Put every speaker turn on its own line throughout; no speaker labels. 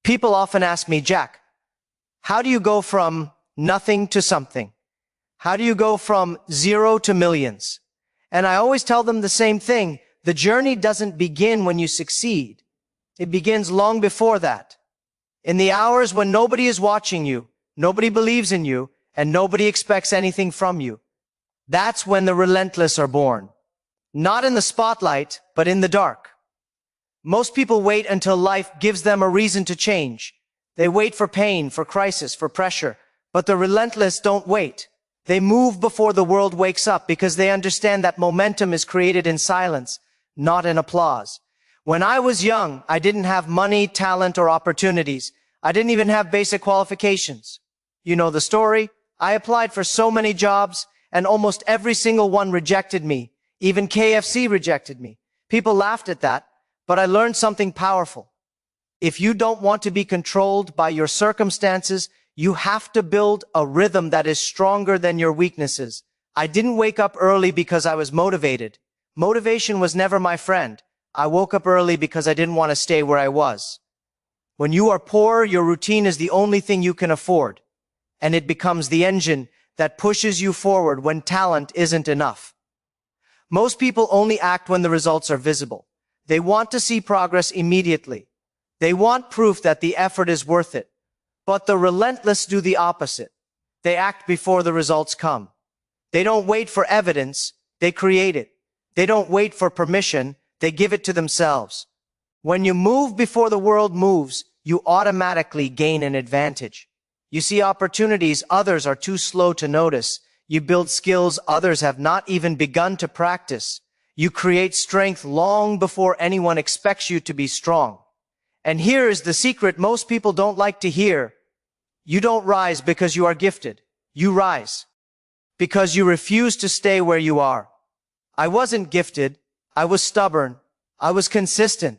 People often ask me, Jack, how do you go from nothing to something? How do you go from zero to millions? And I always tell them the same thing. The journey doesn't begin when you succeed. It begins long before that. In the hours when nobody is watching you, nobody believes in you, and nobody expects anything from you. That's when the relentless are born. Not in the spotlight, but in the dark. Most people wait until life gives them a reason to change. They wait for pain, for crisis, for pressure. But the relentless don't wait. They move before the world wakes up because they understand that momentum is created in silence, not in applause. When I was young, I didn't have money, talent, or opportunities. I didn't even have basic qualifications. You know the story. I applied for so many jobs, and almost every single one rejected me. Even KFC rejected me. People laughed at that, but I learned something powerful. If you don't want to be controlled by your circumstances, you have to build a rhythm that is stronger than your weaknesses. I didn't wake up early because I was motivated. Motivation was never my friend. I woke up early because I didn't want to stay where I was. When you are poor, your routine is the only thing you can afford, and it becomes the engine that pushes you forward when talent isn't enough. Most people only act when the results are visible. They want to see progress immediately. They want proof that the effort is worth it. But the relentless do the opposite. They act before the results come. They don't wait for evidence, they create it. They don't wait for permission, they give it to themselves. When you move before the world moves, you automatically gain an advantage. You see opportunities others are too slow to notice. You build skills others have not even begun to practice. You create strength long before anyone expects you to be strong. And here is the secret most people don't like to hear. You don't rise because you are gifted. You rise because you refuse to stay where you are. I wasn't gifted. I was stubborn. I was consistent.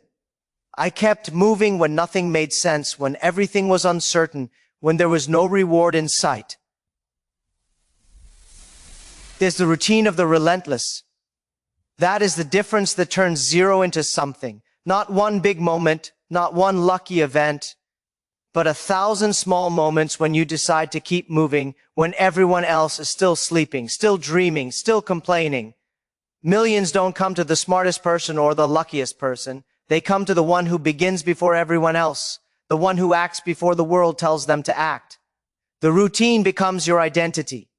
I kept moving when nothing made sense, when everything was uncertain, when there was no reward in sight. There's the routine of the relentless. That is the difference that turns zero into something. Not one big moment, not one lucky event, but 1,000 small moments when you decide to keep moving, when everyone else is still sleeping, still dreaming, still complaining. Millions don't come to the smartest person or the luckiest person. They come to the one who begins before everyone else, the one who acts before the world tells them to act. The routine becomes your identity.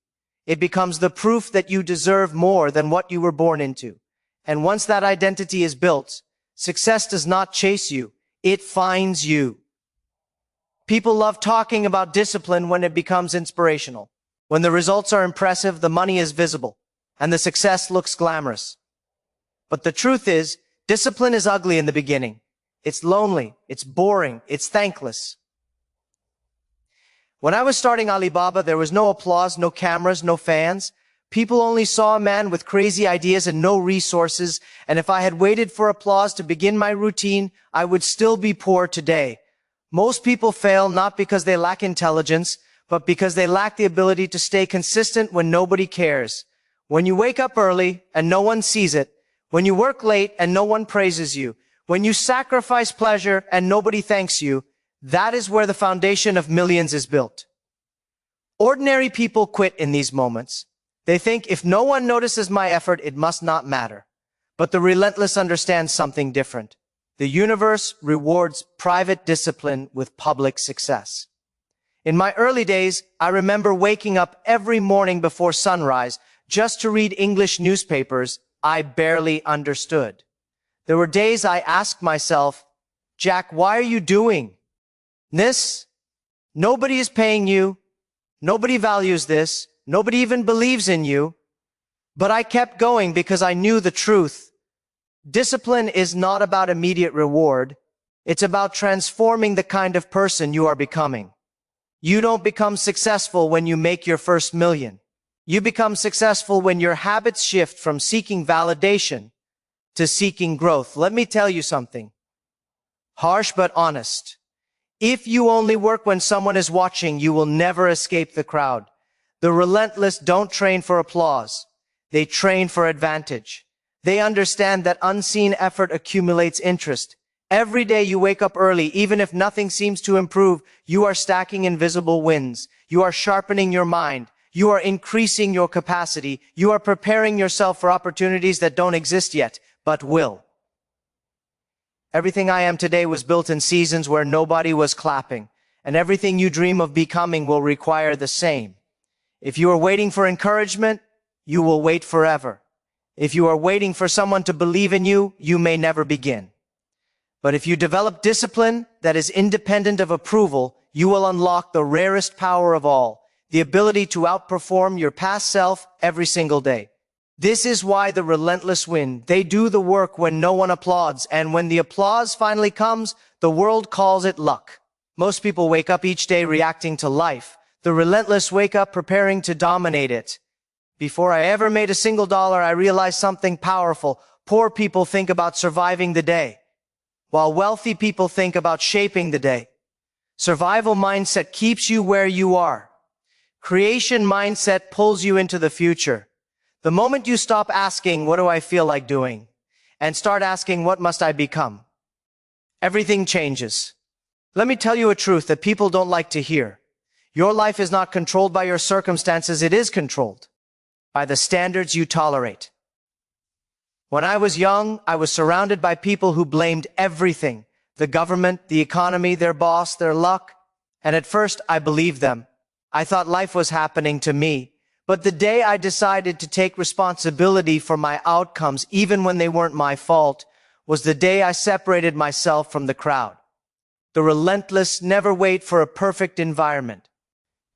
It becomes the proof that you deserve more than what you were born into. And once that identity is built, success does not chase you. It finds you. People love talking about discipline when it becomes inspirational. When the results are impressive, the money is visible, and the success looks glamorous. But the truth is, discipline is ugly in the beginning. It's lonely, it's boring, it's thankless. When I was starting Alibaba, there was no applause, no cameras, no fans. People only saw a man with crazy ideas and no resources, and if I had waited for applause to begin my routine, I would still be poor today. Most people fail not because they lack intelligence, but because they lack the ability to stay consistent when nobody cares. When you wake up early and no one sees it, when you work late and no one praises you, when you sacrifice pleasure and nobody thanks you, that is where the foundation of millions is built. Ordinary people quit in these moments. They think if no one notices my effort, it must not matter. But the relentless understands something different. The universe rewards private discipline with public success. In my early days, I remember waking up every morning before sunrise just to read English newspapers I barely understood. There were days I asked myself, Jack, why are you doing this? Nobody is paying you. Nobody values this. Nobody even believes in you. But I kept going because I knew the truth. Discipline is not about immediate reward. It's about transforming the kind of person you are becoming. You don't become successful when you make your first million. You become successful when your habits shift from seeking validation to seeking growth. Let me tell you something. Harsh but honest. If you only work when someone is watching, you will never escape the crowd. The relentless don't train for applause. They train for advantage. They understand that unseen effort accumulates interest, Every day you wake up early, even if nothing seems to improve, you are stacking invisible wins. You are sharpening your mind. You are increasing your capacity. You are preparing yourself for opportunities that don't exist yet, but will. Everything I am today was built in seasons where nobody was clapping, and everything you dream of becoming will require the same. If you are waiting for encouragement, you will wait forever. If you are waiting for someone to believe in you, you may never begin. But if you develop discipline that is independent of approval, you will unlock the rarest power of all, the ability to outperform your past self every single day. This is why the relentless win. They do the work when no one applauds, and when the applause finally comes, the world calls it luck. Most people wake up each day reacting to life. The relentless wake up preparing to dominate it. Before I ever made a single dollar, I realized something powerful. Poor people think about surviving the day, while wealthy people think about shaping the day. Survival mindset keeps you where you are. Creation mindset pulls you into the future. The moment you stop asking, what do I feel like doing? And start asking, what must I become? Everything changes. Let me tell you a truth that people don't like to hear. Your life is not controlled by your circumstances, it is controlled by the standards you tolerate. When I was young, I was surrounded by people who blamed everything. The government, the economy, their boss, their luck. And at first, I believed them. I thought life was happening to me. But the day I decided to take responsibility for my outcomes, even when they weren't my fault, was the day I separated myself from the crowd. The relentless never wait for a perfect environment.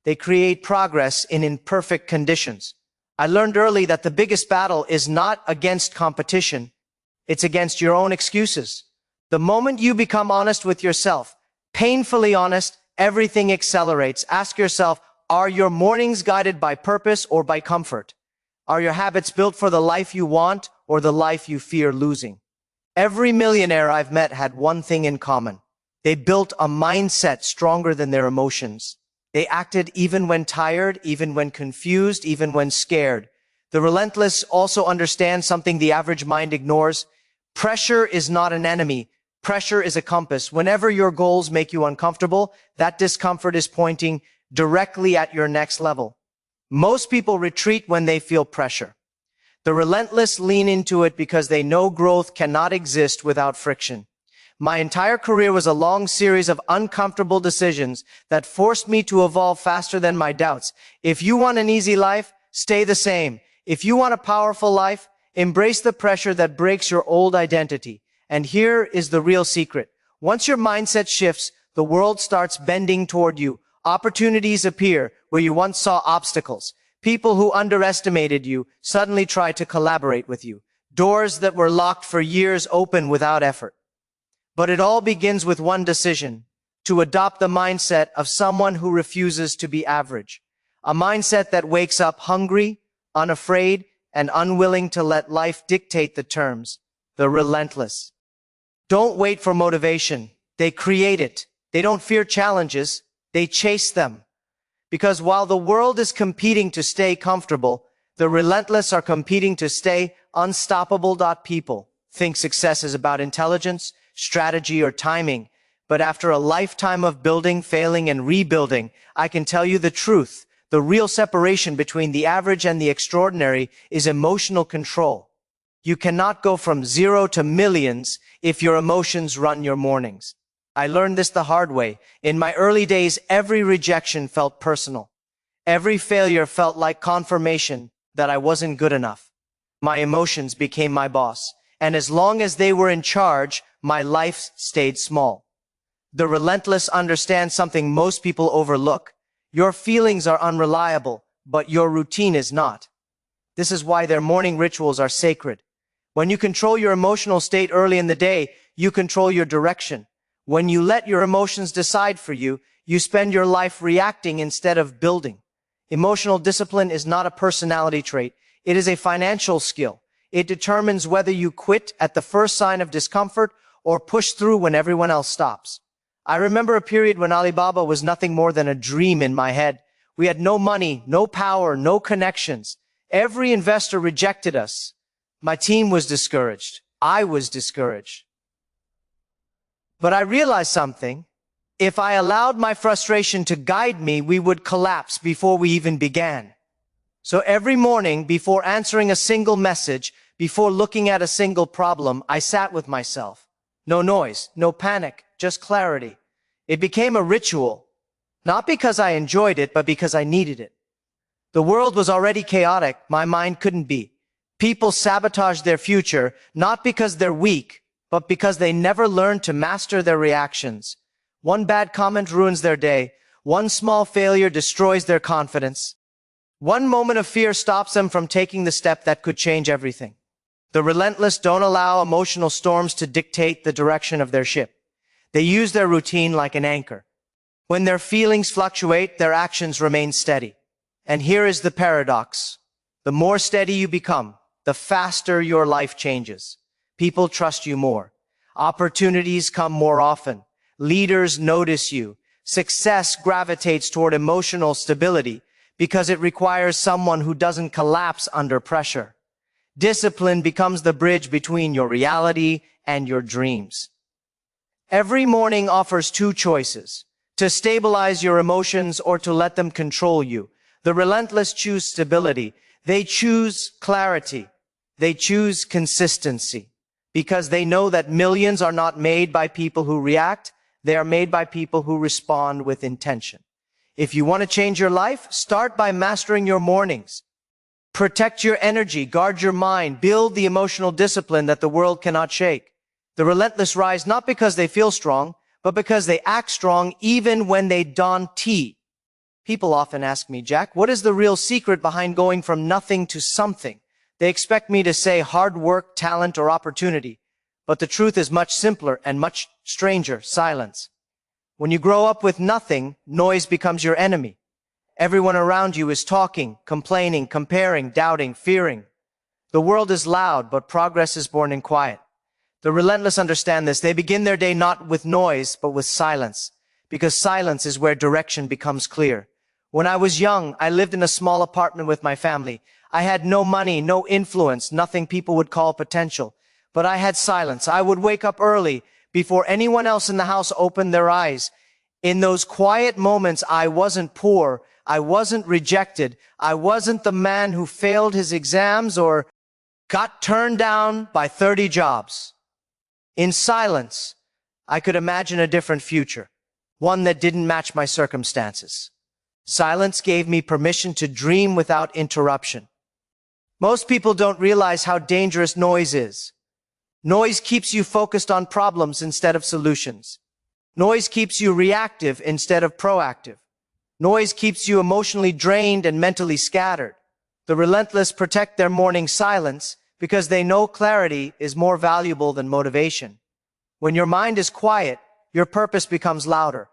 They create progress in imperfect conditions. I learned early that the biggest battle is not against competition. It's against your own excuses. The moment you become honest with yourself, painfully honest, everything accelerates. Ask yourself, are your mornings guided by purpose or by comfort? Are your habits built for the life you want or the life you fear losing? Every millionaire I've met had one thing in common. They built a mindset stronger than their emotions. They acted even when tired, even when confused, even when scared. The relentless also understand something the average mind ignores. Pressure is not an enemy. Pressure is a compass. Whenever your goals make you uncomfortable, that discomfort is pointing directly at your next level. Most people retreat when they feel pressure. The relentless lean into it because they know growth cannot exist without friction. My entire career was a long series of uncomfortable decisions that forced me to evolve faster than my doubts. If you want an easy life, stay the same. If you want a powerful life, embrace the pressure that breaks your old identity. And here is the real secret. Once your mindset shifts, the world starts bending toward you. Opportunities appear where you once saw obstacles. People who underestimated you suddenly try to collaborate with you. Doors that were locked for years open without effort. But it all begins with one decision: to adopt the mindset of someone who refuses to be average. A mindset that wakes up hungry, unafraid, and unwilling to let life dictate the terms. The relentless don't wait for motivation. They create it. They don't fear challenges. They chase them. Because while the world is competing to stay comfortable, the relentless are competing to stay unstoppable. People think success is about intelligence, strategy, or timing. But after a lifetime of building, failing, and rebuilding, I can tell you the truth. The real separation between the average and the extraordinary is emotional control. You cannot go from 0 to millions if your emotions run your mornings. I learned this the hard way. In my early days, every rejection felt personal. Every failure felt like confirmation that I wasn't good enough. My emotions became my boss, and as long as they were in charge, my life stayed small. The relentless understand something most people overlook. Your feelings are unreliable, but your routine is not. This is why their morning rituals are sacred. When you control your emotional state early in the day, you control your direction. When you let your emotions decide for you, you spend your life reacting instead of building. Emotional discipline is not a personality trait. It is a financial skill. It determines whether you quit at the first sign of discomfort or push through when everyone else stops. I remember a period when Alibaba was nothing more than a dream in my head. We had no money, no power, no connections. Every investor rejected us. My team was discouraged. I was discouraged. But I realized something. If I allowed my frustration to guide me, we would collapse before we even began. So every morning, before answering a single message, before looking at a single problem, I sat with myself. No noise, no panic, just clarity. It became a ritual, not because I enjoyed it, but because I needed it. The world was already chaotic, my mind couldn't be. People sabotage their future, not because they're weak, but because they never learned to master their reactions. One bad comment ruins their day. One small failure destroys their confidence. One moment of fear stops them from taking the step that could change everything. The relentless don't allow emotional storms to dictate the direction of their ship. They use their routine like an anchor. When their feelings fluctuate, their actions remain steady. And here is the paradox. The more steady you become, the faster your life changes. People trust you more. Opportunities come more often. Leaders notice you. Success gravitates toward emotional stability because it requires someone who doesn't collapse under pressure. Discipline becomes the bridge between your reality and your dreams. Every morning offers two choices: to stabilize your emotions or to let them control you. The relentless choose stability. They choose clarity. They choose consistency because they know that millions are not made by people who react. They are made by people who respond with intention. If you want to change your life, start by mastering your mornings. Protect your energy, guard your mind, build the emotional discipline that the world cannot shake. The relentless rise not because they feel strong, but because they act strong even when they don tea. People often ask me, Jack, what is the real secret behind going from nothing to something? They expect me to say hard work, talent, or opportunity. But the truth is much simpler and much stranger: silence. When you grow up with nothing, noise becomes your enemy. Everyone around you is talking, complaining, comparing, doubting, fearing. The world is loud, but progress is born in quiet. The relentless understand this. They begin their day not with noise, but with silence, because silence is where direction becomes clear. When I was young, I lived in a small apartment with my family. I had no money, no influence, nothing people would call potential. But I had silence. I would wake up early before anyone else in the house opened their eyes. In those quiet moments, I wasn't poor. I wasn't rejected. I wasn't the man who failed his exams or got turned down by 30 jobs. In silence, I could imagine a different future, one that didn't match my circumstances. Silence gave me permission to dream without interruption. Most people don't realize how dangerous noise is. Noise keeps you focused on problems instead of solutions. Noise keeps you reactive instead of proactive. Noise keeps you emotionally drained and mentally scattered. The relentless protect their morning silence because they know clarity is more valuable than motivation. When your mind is quiet, your purpose becomes louder.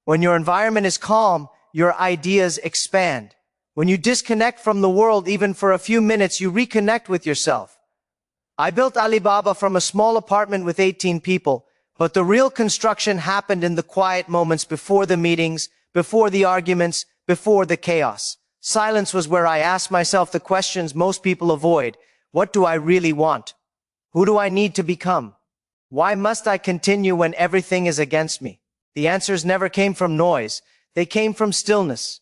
When your environment is calm, your ideas expand. When you disconnect from the world, even for a few minutes, you reconnect with yourself. I built Alibaba from a small apartment with 18 people, but the real construction happened in the quiet moments before the meetings, before the arguments, before the chaos. Silence was where I asked myself the questions most people avoid. What do I really want? Who do I need to become? Why must I continue when everything is against me? The answers never came from noise. They came from stillness.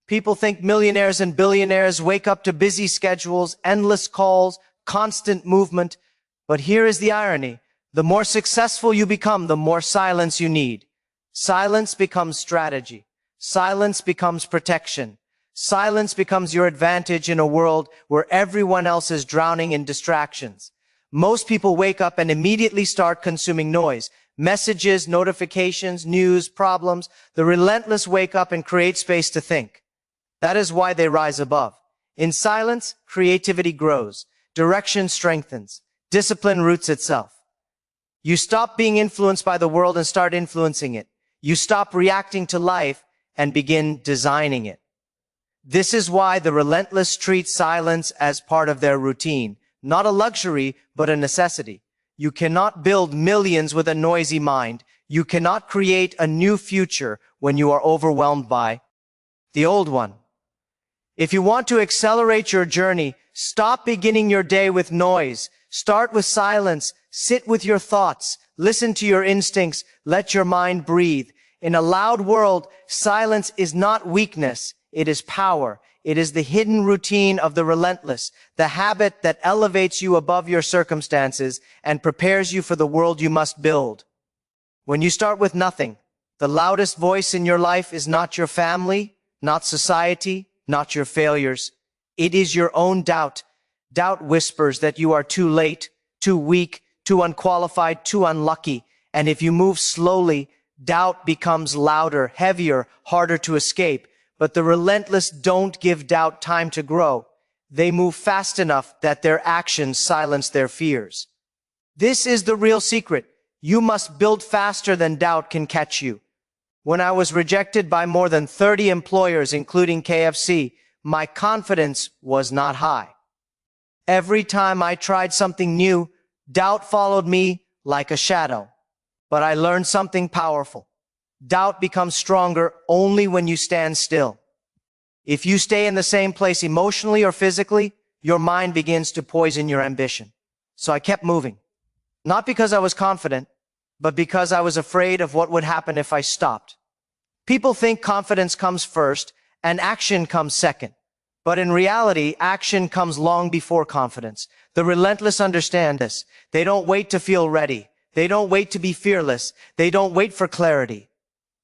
People think millionaires and billionaires wake up to busy schedules, endless calls, constant movement. But here is the irony. The more successful you become, the more silence you need. Silence becomes strategy. Silence becomes protection. Silence becomes your advantage in a world where everyone else is drowning in distractions. Most people wake up and immediately start consuming noise. Messages, notifications, news, problems. The relentless wake up and create space to think. That is why they rise above. In silence, creativity grows. Direction strengthens. Discipline roots itself. You stop being influenced by the world and start influencing it. You stop reacting to life and begin designing it. This is why the relentless treat silence as part of their routine, not a luxury, but a necessity. You cannot build millions with a noisy mind. You cannot create a new future when you are overwhelmed by the old one. If you want to accelerate your journey, stop beginning your day with noise. Start with silence. Sit with your thoughts. Listen to your instincts. Let your mind breathe. In a loud world, silence is not weakness. It is power. It is the hidden routine of the relentless, the habit that elevates you above your circumstances and prepares you for the world you must build. When you start with nothing, the loudest voice in your life is not your family, not society, not your failures. It is your own doubt. Doubt whispers that you are too late, too weak, too unqualified, too unlucky. And if you move slowly, doubt becomes louder, heavier, harder to escape. But the relentless don't give doubt time to grow. They move fast enough that their actions silence their fears. This is the real secret. You must build faster than doubt can catch you. When I was rejected by more than 30 employers, including KFC, my confidence was not high. Every time I tried something new, doubt followed me like a shadow. But I learned something powerful. Doubt becomes stronger only when you stand still. If you stay in the same place emotionally or physically, your mind begins to poison your ambition. So I kept moving. Not because I was confident, but because I was afraid of what would happen if I stopped. People think confidence comes first and action comes second. But in reality, action comes long before confidence. The relentless understand this. They don't wait to feel ready. They don't wait to be fearless. They don't wait for clarity.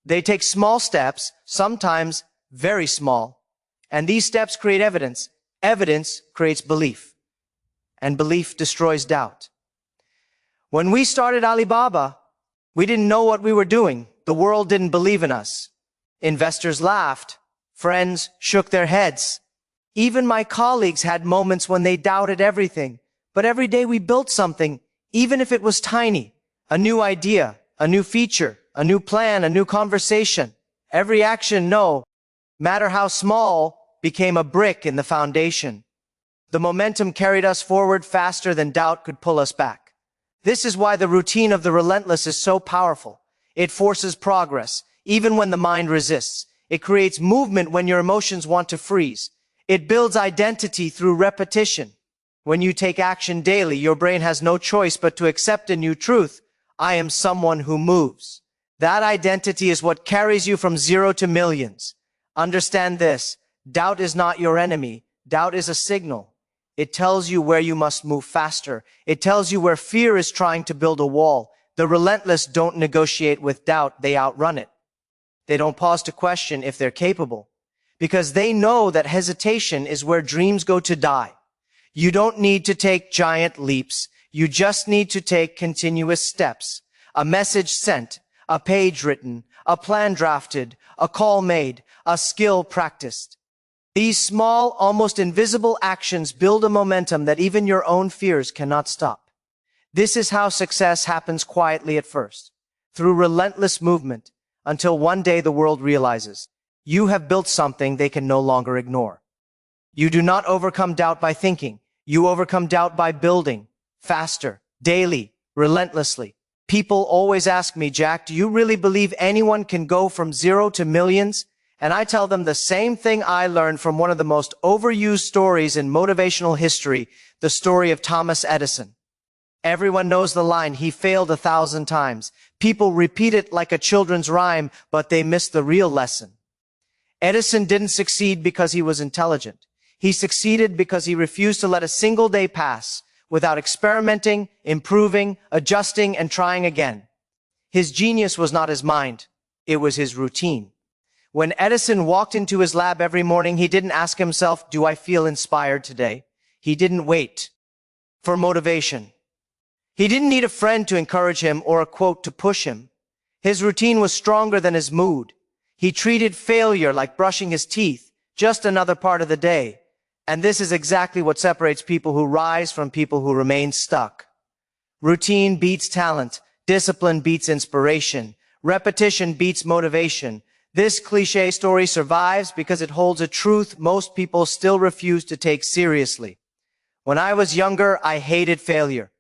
They take small steps, sometimes very small, and these steps create evidence. Evidence creates belief, and belief destroys doubt. When we started Alibaba, we didn't know what we were doing. The world didn't believe in us. Investors laughed. Friends shook their heads. Even my colleagues had moments when they doubted everything. But every day we built something, even if it was tiny, a new idea, a new feature, a new plan, a new conversation. Every action, no matter how small, became a brick in the foundation. The momentum carried us forward faster than doubt could pull us back. This is why the routine of the relentless is so powerful. It forces progress, even when the mind resists. It creates movement when your emotions want to freeze. It builds identity through repetition. When you take action daily, your brain has no choice but to accept a new truth. I am someone who moves. That identity is what carries you from 0 to millions. Understand this. Doubt is not your enemy. Doubt is a signal. It tells you where you must move faster. It tells you where fear is trying to build a wall. The relentless don't negotiate with doubt. They outrun it. They don't pause to question if they're capable, because they know that hesitation is where dreams go to die. You don't need to take giant leaps. You just need to take continuous steps. A message sent, a page written, a plan drafted, a call made, a skill practiced. These small, almost invisible actions build a momentum that even your own fears cannot stop. This is how success happens quietly at first, through relentless movement, until one day the world realizes you have built something they can no longer ignore. You do not overcome doubt by thinking. You overcome doubt by building, faster, daily, relentlessly. People always ask me, Jack, do you really believe anyone can go from 0 to millions? And I tell them the same thing I learned from one of the most overused stories in motivational history, the story of Thomas Edison. Everyone knows the line, he failed 1,000 times. People repeat it like a children's rhyme, but they miss the real lesson. Edison didn't succeed because he was intelligent. He succeeded because he refused to let a single day pass without experimenting, improving, adjusting, and trying again. His genius was not his mind. It was his routine. When Edison walked into his lab every morning, he didn't ask himself, do I feel inspired today? He didn't wait for motivation. He didn't need a friend to encourage him or a quote to push him. His routine was stronger than his mood. He treated failure like brushing his teeth, just another part of the day. And this is exactly what separates people who rise from people who remain stuck. Routine beats talent. Discipline beats inspiration. Repetition beats motivation. This cliché story survives because it holds a truth most people still refuse to take seriously. When I was younger, I hated failure.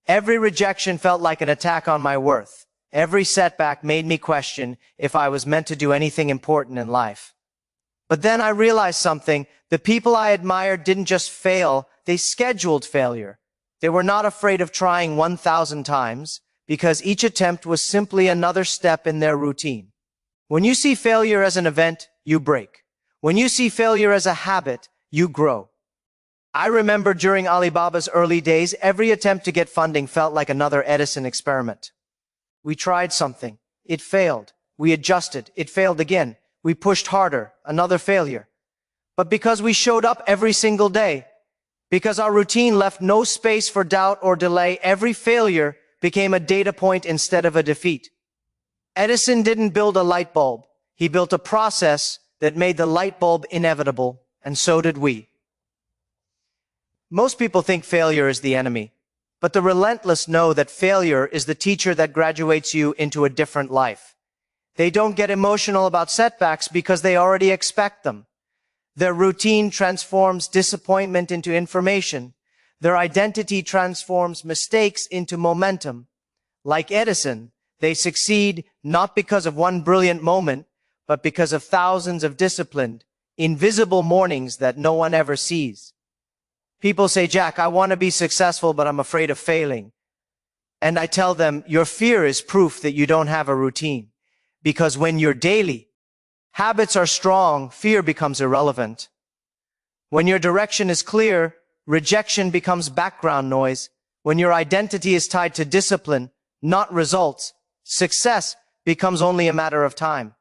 Every rejection felt like an attack on my worth. Every setback made me question if I was meant to do anything important in life. But then I realized something. The people I admired didn't just fail, they scheduled failure. They were not afraid of trying 1,000 times because each attempt was simply another step in their routine. When you see failure as an event, you break. When you see failure as a habit, you grow. I remember during Alibaba's early days, every attempt to get funding felt like another Edison experiment. We tried something. It failed. We adjusted. It failed again. We pushed harder. Another failure. But because we showed up every single day, because our routine left no space for doubt or delay, every failure became a data point instead of a defeat. Edison didn't build a light bulb. He built a process that made the light bulb inevitable, and so did we. Most people think failure is the enemy, but the relentless know that failure is the teacher that graduates you into a different life. They don't get emotional about setbacks because they already expect them. Their routine transforms disappointment into information. Their identity transforms mistakes into momentum. Like Edison, they succeed not because of one brilliant moment, but because of thousands of disciplined, invisible mornings that no one ever sees. People say, Jack, I want to be successful, but I'm afraid of failing. And I tell them, your fear is proof that you don't have a routine. Because when your daily habits are strong, fear becomes irrelevant. When your direction is clear, rejection becomes background noise. When your identity is tied to discipline, not results, success becomes only a matter of time.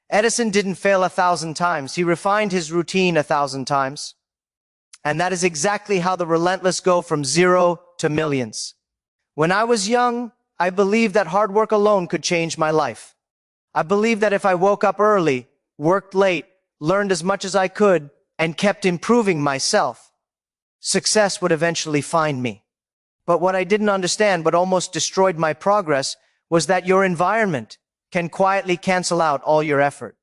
Edison didn't fail 1,000 times. He refined his routine 1,000 times. And that is exactly how the relentless go from zero to millions. When I was young, I believed that hard work alone could change my life. I believed that if I woke up early, worked late, learned as much as I could, and kept improving myself, success would eventually find me. But what I didn't understand, what almost destroyed my progress, was that your environment can quietly cancel out all your effort.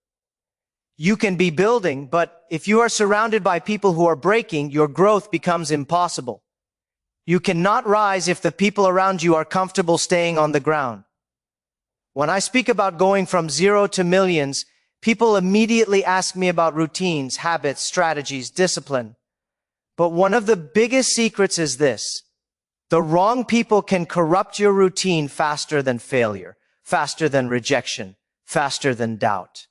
You can be building, but if you are surrounded by people who are breaking, your growth becomes impossible. You cannot rise if the people around you are comfortable staying on the ground. When I speak about going from zero to millions, people immediately ask me about routines, habits, strategies, discipline. But one of the biggest secrets is this: the wrong people can corrupt your routine faster than failure, faster than rejection, faster than doubt.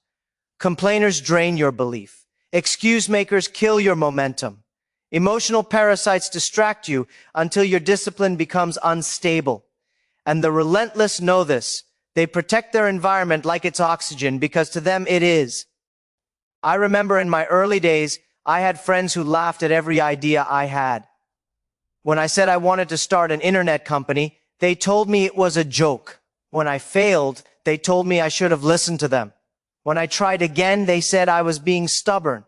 Complainers drain your belief. Excuse makers kill your momentum. Emotional parasites distract you until your discipline becomes unstable. And the relentless know this. They protect their environment like it's oxygen because to them it is. I remember in my early days, I had friends who laughed at every idea I had. When I said I wanted to start an internet company, they told me it was a joke. When I failed, they told me I should have listened to them. When I tried again, they said I was being stubborn.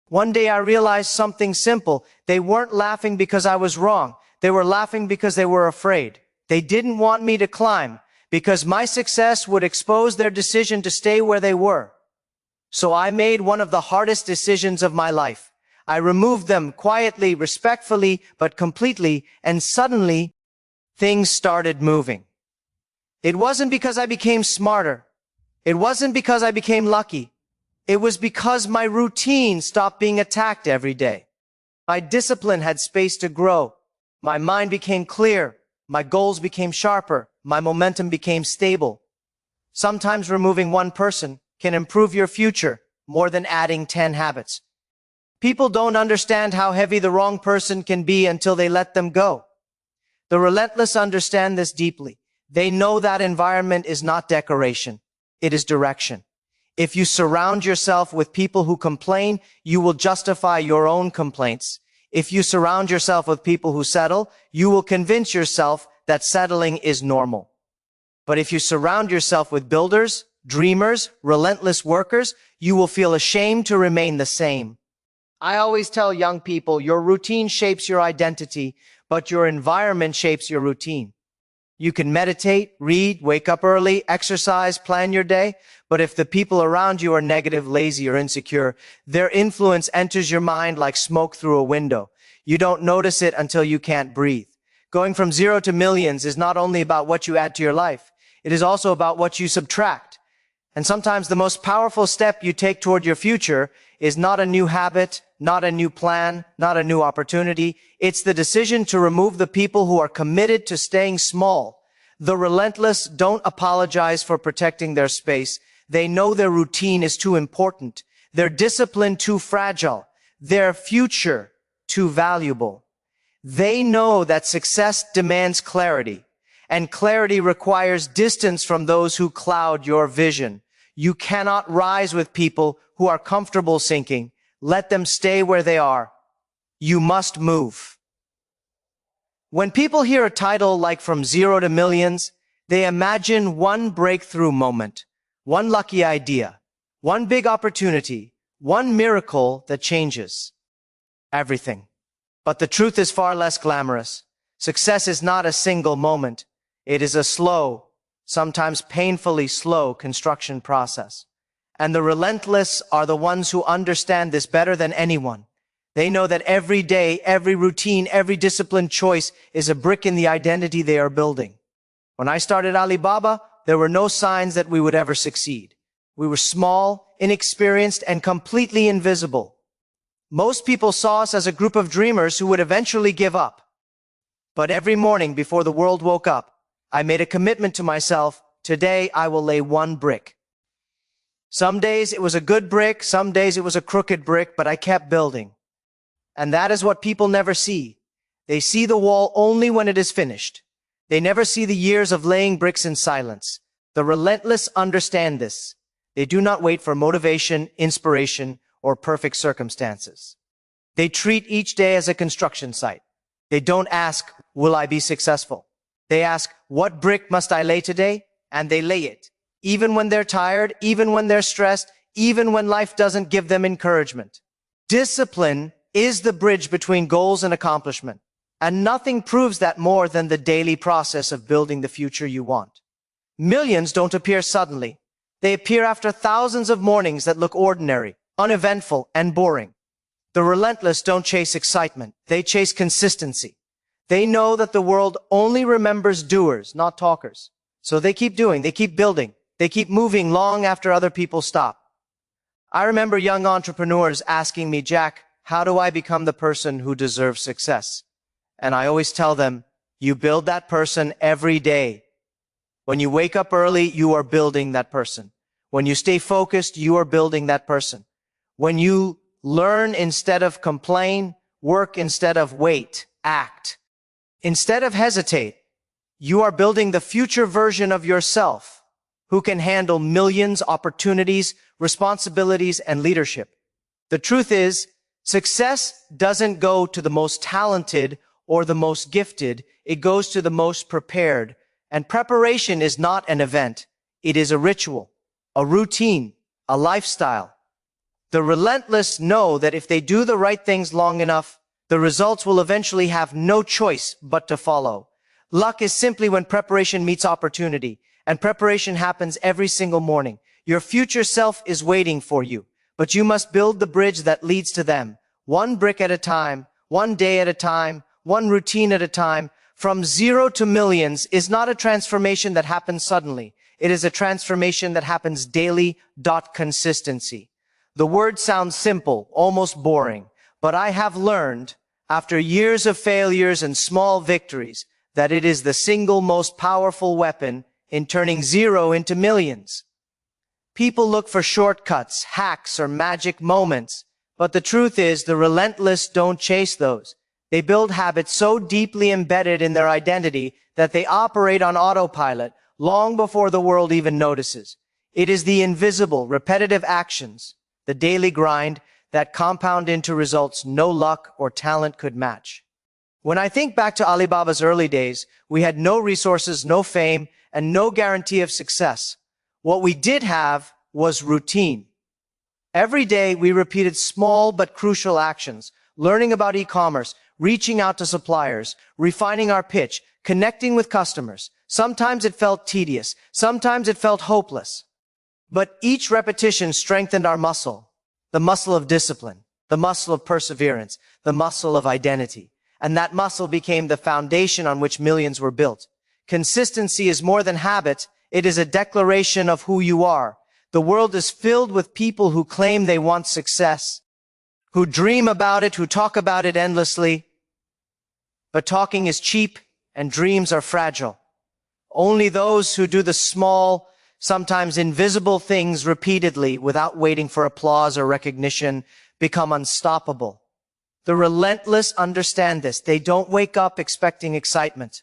One day I realized something simple. They weren't laughing because I was wrong. They were laughing because they were afraid. They didn't want me to climb because my success would expose their decision to stay where they were. So I made one of the hardest decisions of my life. I removed them quietly, respectfully, but completely, and suddenly things started moving. It wasn't because I became smarter. It wasn't because I became lucky. It was because my routine stopped being attacked every day. My discipline had space to grow. My mind became clear. My goals became sharper. My momentum became stable. Sometimes removing one person can improve your future more than adding 10 habits. People don't understand how heavy the wrong person can be until they let them go. The relentless understand this deeply. They know that environment is not decoration. It is direction. If you surround yourself with people who complain, you will justify your own complaints. If you surround yourself with people who settle, you will convince yourself that settling is normal. But if you surround yourself with builders, dreamers, relentless workers, you will feel ashamed to remain the same. I always tell young people, your routine shapes your identity, but your environment shapes your routine. You can meditate, read, wake up early, exercise, plan your day, but if the people around you are negative, lazy, or insecure, their influence enters your mind like smoke through a window. You don't notice it until you can't breathe. Going from zero to millions is not only about what you add to your life, it is also about what you subtract. And sometimes the most powerful step you take toward your future is not a new habit, not a new plan, not a new opportunity. It's the decision to remove the people who are committed to staying small, The relentless don't apologize for protecting their space. They know their routine is too important, their discipline too fragile, their future too valuable. They know that success demands clarity, and clarity requires distance from those who cloud your vision. You cannot rise with people who are comfortable sinking. Let them stay where they are. You must move. When people hear a title like From Zero to Millions, they imagine one breakthrough moment, one lucky idea, one big opportunity, one miracle that changes everything. But the truth is far less glamorous. Success is not a single moment. It is a slow, sometimes painfully slow construction process. And the relentless are the ones who understand this better than anyone. They know that every day, every routine, every disciplined choice is a brick in the identity they are building. When I started Alibaba, there were no signs that we would ever succeed. We were small, inexperienced, and completely invisible. Most people saw us as a group of dreamers who would eventually give up. But every morning before the world woke up, I made a commitment to myself. Today, I will lay one brick. Some days it was a good brick, some days it was a crooked brick, but I kept building. And that is what people never see. They see the wall only when it is finished. They never see the years of laying bricks in silence. The relentless understand this. They do not wait for motivation, inspiration, or perfect circumstances. They treat each day as a construction site. They don't ask, will I be successful? They ask, what brick must I lay today? And they lay it. Even when they're tired, even when they're stressed, even when life doesn't give them encouragement. Discipline is the bridge between goals and accomplishment. And nothing proves that more than the daily process of building the future you want. Millions don't appear suddenly. They appear after thousands of mornings that look ordinary, uneventful, and boring. The relentless don't chase excitement. They chase consistency. They know that the world only remembers doers, not talkers. So they keep doing, they keep building, they keep moving long after other people stop. I remember young entrepreneurs asking me, Jack, how do I become the person who deserves success? And I always tell them, you build that person every day. When you wake up early, you are building that person. When you stay focused, you are building that person. When you learn instead of complain, work instead of wait, act. Instead of hesitate, you are building the future version of yourself who can handle millions, opportunities, responsibilities, and leadership. The truth is, success doesn't go to the most talented or the most gifted. It goes to the most prepared. And preparation is not an event. It is a ritual, a routine, a lifestyle. The relentless know that if they do the right things long enough, the results will eventually have no choice but to follow. Luck is simply when preparation meets opportunity, and preparation happens every single morning. Your future self is waiting for you, but you must build the bridge that leads to them, one brick at a time, one day at a time, one routine at a time. From zero to millions is not a transformation that happens suddenly. It is a transformation that happens daily. Consistency. The word sounds simple, almost boring, but I have learned, after years of failures and small victories, that it is the single most powerful weapon in turning zero into millions. People look for shortcuts, hacks, or magic moments, but the truth is the relentless don't chase those. They build habits so deeply embedded in their identity that they operate on autopilot long before the world even notices. It is the invisible, repetitive actions, the daily grind, that compound into results no luck or talent could match. When I think back to Alibaba's early days, we had no resources, no fame, and no guarantee of success. What we did have was routine. Every day we repeated small but crucial actions, learning about e-commerce, reaching out to suppliers, refining our pitch, connecting with customers. Sometimes it felt tedious, sometimes it felt hopeless. But each repetition strengthened our muscle, the muscle of discipline, the muscle of perseverance, the muscle of identity. And that muscle became the foundation on which millions were built. Consistency is more than habit. It is a declaration of who you are. The world is filled with people who claim they want success, who dream about it, who talk about it endlessly. But talking is cheap and dreams are fragile. Only those who do the small, sometimes invisible things repeatedly without waiting for applause or recognition become unstoppable. The relentless understand this. They don't wake up expecting excitement.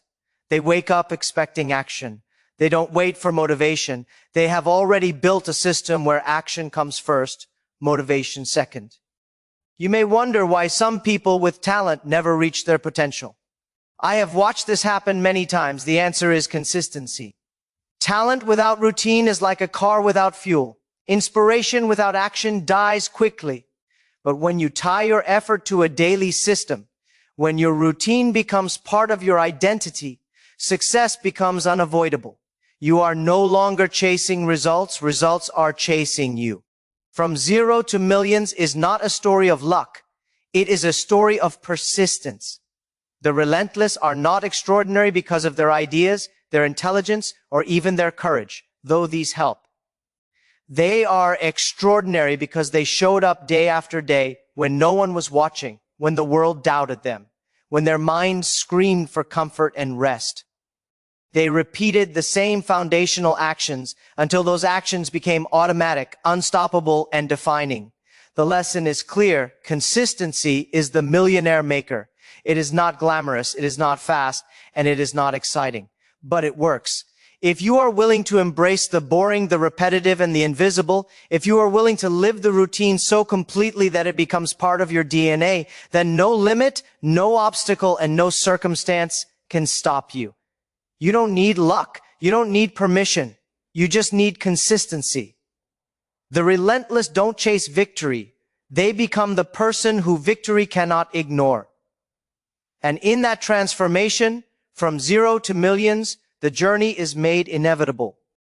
They wake up expecting action. They don't wait for motivation. They have already built a system where action comes first, motivation second. You may wonder why some people with talent never reach their potential. I have watched this happen many times. The answer is consistency. Talent without routine is like a car without fuel. Inspiration without action dies quickly. But when you tie your effort to a daily system, when your routine becomes part of your identity, success becomes unavoidable. You are no longer chasing results. Results are chasing you. From zero to millions is not a story of luck. It is a story of persistence. The relentless are not extraordinary because of their ideas, their intelligence, or even their courage, though these help. They are extraordinary because they showed up day after day when no one was watching, when the world doubted them, when their minds screamed for comfort and rest. They repeated the same foundational actions until those actions became automatic, unstoppable, and defining. The lesson is clear. Consistency is the millionaire maker. It is not glamorous, it is not fast, and it is not exciting. But it works. If you are willing to embrace the boring, the repetitive, and the invisible, if you are willing to live the routine so completely that it becomes part of your DNA, then no limit, no obstacle, and no circumstance can stop you. You don't need luck. You don't need permission. You just need consistency. The relentless don't chase victory. They become the person who victory cannot ignore. And in that transformation, from zero to millions, the journey is made inevitable.